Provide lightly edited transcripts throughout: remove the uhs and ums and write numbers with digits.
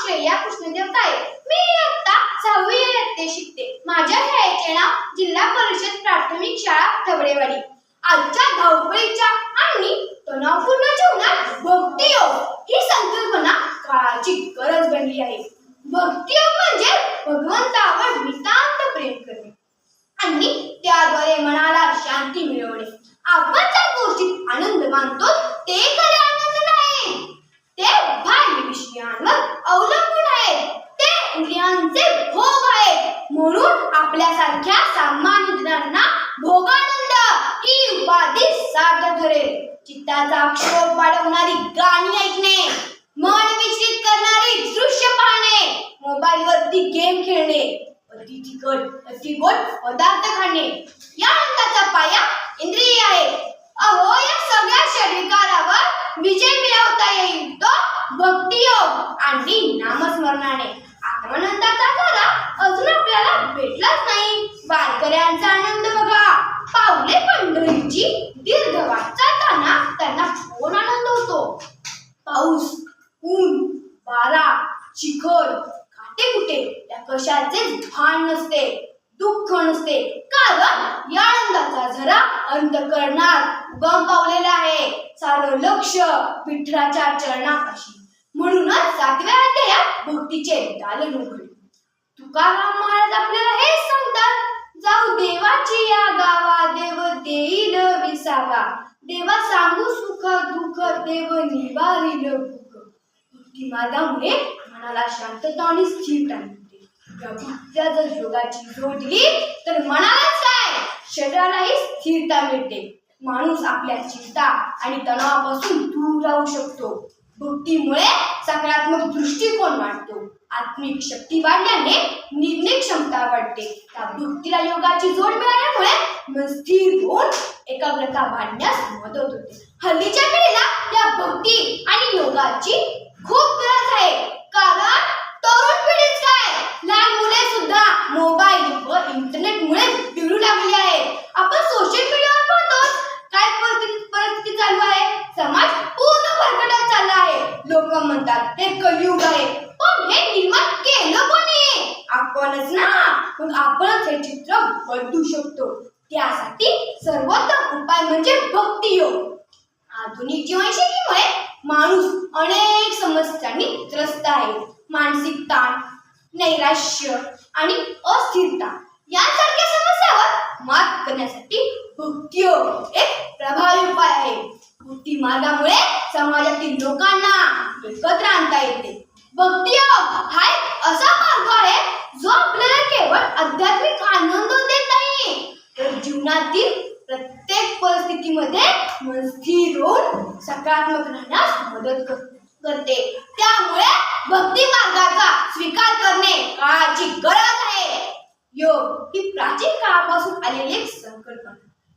श्रेया कृष्णदेव ताये. मी इयत्ता 6वी इयत्तेत शिकते. माझ्या शाळेचे नाव जिल्हा परिषद प्राथमिक शाळा थबडेवाडी. आजच्या धावपळीच्या आणि तणावपूर्ण जीवनात भक्तियोग ही संकल्पना काळाची गरज बनली आहे. भक्तियोग म्हणजे भगवंतावर नितांत प्रेम करणे आणि त्याद्वारे मनाला शांती मिळवणे. आपण ज्या गोष्टीत आनंद मानतो ते खरे आनंद नाही, ते बाह्य विषयांवर अवलंबून आहेत, ते इंद्रियांचे भोग आहेत. म्हणून आपल्यासारख्या सामान्य जनांना भोगानंद ही उपाधी सार्थ ठरेल. चित्ताचा क्षोभ वाढवणारी गाणी ऐकणे, मन विचलित करणारी दृश्य पाहणे, मोबाईलवरती गेम खेळणे, अति तिखट अति गोड पदार्थ खाणे या आनंदाचा पाया इंद्रिय आहे. अहो, या सगळ्या षडविकारावर विजय मिळवता येईल तो भक्तियोग आणि नामस्मरणाने. आत्मानंदाचा धारा अजून आपल्याला भेटलाच नाही. वारकऱ्यांचा आनंद बघा. पावले पंढरीची दीर्घ वाट चालताना त्यांना कोण आनंद होतो. पाऊस, ऊन, वारा, चिखल, काटेकुटे या कशाचेच भान नसते, दुःख नसते, कारण या आनंदाचा झरा अंतःकरणात उगम पावलेला आहे. सारं लक्ष विठ्ठलाच्या चरणापाशी. म्हणूनच 7व्या अध्यायात भक्तीचे दालन उघडले. तुकाराम महाराज आपल्याला हे सांगतात, जाऊ देवाची या गावा, देव देईल विसावा, देवा सांगू सुख दुःख, देव निवारील भूक. भक्ती मार्गामुळे मनाला शांतता आणि स्थिरता मिळते. या भक्त्या जर योगाची जोड दिली तर मनालाच काय, शरीरालाही स्थिरता मिळते. माणूस आपल्या चिंता आणि तणावापासून दूर राहू शकतो. भक्तीमुळे सकारात्मक दृष्टिकोन वाढतो. आत्मिक शक्ती वाढल्याने निर्णय क्षमता वाढते. त्या भक्तीला योगाची जोड मिळाल्यामुळे मन स्थिर होऊन एकाग्रता वाढण्यास मदत होते. हल्लीच्या पिढीला या भक्ती आणि योगाची खूप गरज आहे, कारण तरुण पिढीच काय, लहान मुले सुद्धा मोबाईल व इंटरनेटमुळे बिघडू लागली आहेत. आपण सोशल मीडियावर पाहतो काय परिस्थिती चालू आहे. समाज पूर्ण भरकटत चालला आहे. लोक म्हणतात हे कलियुग आहे, पण हे निर्माण केलं कोणी? आपणच ना. मग आपणच हे चित्र बदलू शकतो. त्यासाठी सर्वोत्तम उपाय म्हणजे भक्तियोग. आधुनिक जीवनशैलीमुळे माणूस अनेक समस्यांनी त्रस्त आहे. मानसिक ताण, नैराश्य आणि अस्थिरता यांसारख्या समस्यावर मात करण्यासाठी भक्तियोग एक प्रभावी उपाय आहे. भक्ती मार्गामुळे समाजातील लोकांना एकत्र आणता येते. भक्तियोग हा एक असा मार्ग आहे जो आपल्याला केवळ आध्यात्मिक आनंद देत नाही, तर जीवनातील प्रत्येक परिस्थितीमध्ये मन स्थिर होऊन सकारात्मक राहण्यास मदत करते. त्यामुळे भक्ती मार्गाचा स्वीकार करणे काळाची गरज आहे. योग ही प्राचीन काळापासून आलेली एक संकल्पना.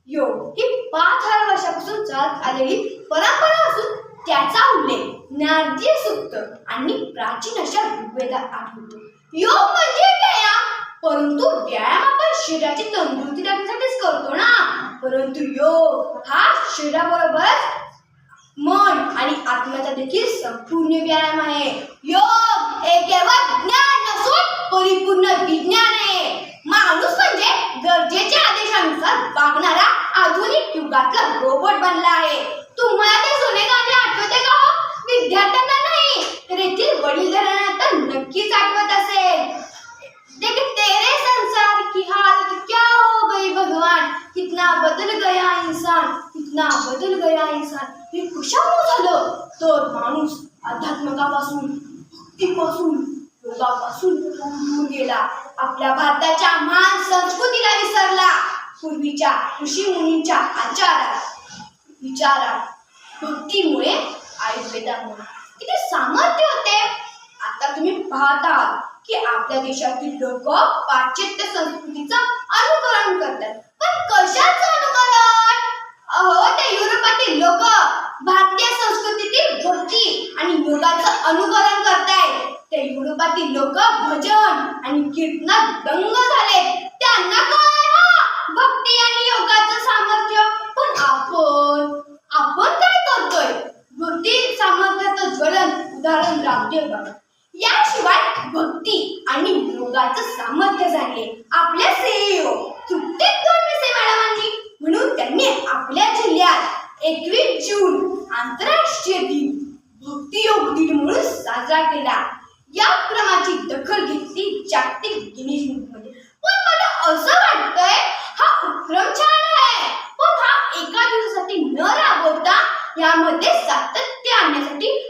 योग ही 5000 वर्षापासून चालत आलेली परंपरा असून त्याचा उल्लेख नारदीय सूक्त आणि प्राचीन अशा ऋग्वेदात आढळतो. योग म्हणजे व्यायाम, परंतु व्यायाम आपण शरीराची तंदुरुस्ती राखण्यासाठीच करतो ना. परंतु योग हा शरीराबरोबरच मन आणि आत्म्याचा देखील संपूर्ण व्यायाम आहे. योग हे केवळ ज्ञान नसून परिपूर्ण विज्ञान आहे. माणूस म्हणजे गरजेच्या आदेशानुसार वागणारा आधुनिक युगातला रोबोट बनला आहे. तुम्हाला ते जुने गाणे आठवते का? विद्यार्थ्यांना नाही तर येथील वडीलधाऱ्यांना तर नक्कीच आठवत असेल. तेरे संसार की हालत क्या हो गई भगवान, कितना बदल गया इंसान, कितना बदल गया इंसान. हे कशामुळे झालं तर माणूस अध्यात्मकापासून, भक्तीपासून, योगापासून दूर गेला. आपल्या भारताच्या महान संस्कृतीला विसरला. पूर्वीच्या ऋषी मुनींच्या आचारात, विचारात, भक्तीमुळे, आयुर्वेदामुळे किती सामर्थ्य होते. आता तुम्ही पाहता की आपल्या देशातील लोक पाश्चात्य संस्कृतीचं अनुकरण करतात. पण कशाचं अनुकरण? अहो, ते युरोपातील लोक भारतीय संस्कृतीतील भक्ती आणि योगाचं अनुकरण करतायत. ते युरोपातील लोक भजन आणि कीर्तनात दंग झाले. त्यांना काय भक्ती आणि योगाचं सामर्थ्य. पण आपण काय करतोय? भक्ती सामर्थ्याचं ज्वलन उदाहरण रामदेव बाबा. याशिवाय भक्ती आणि योगाचं सामर्थ्य जाणले आपल्या सीईओ तृप्ती तोडणसे मॅडमांनी. म्हणून त्यांनी आपल्या जिल्ह्यात 21 जून आंतरराष्ट्रीय दिन भक्ती योग दिन म्हणून साजरा केला. या क्रमाची दखल घेतली जागतिक गिनीज बुकमध्ये. पण मला असं वाटतंय हा उपक्रम छान आहे, पण हा एका दिवसासाठी न राबवता यामध्ये सातत्य आणण्यासाठी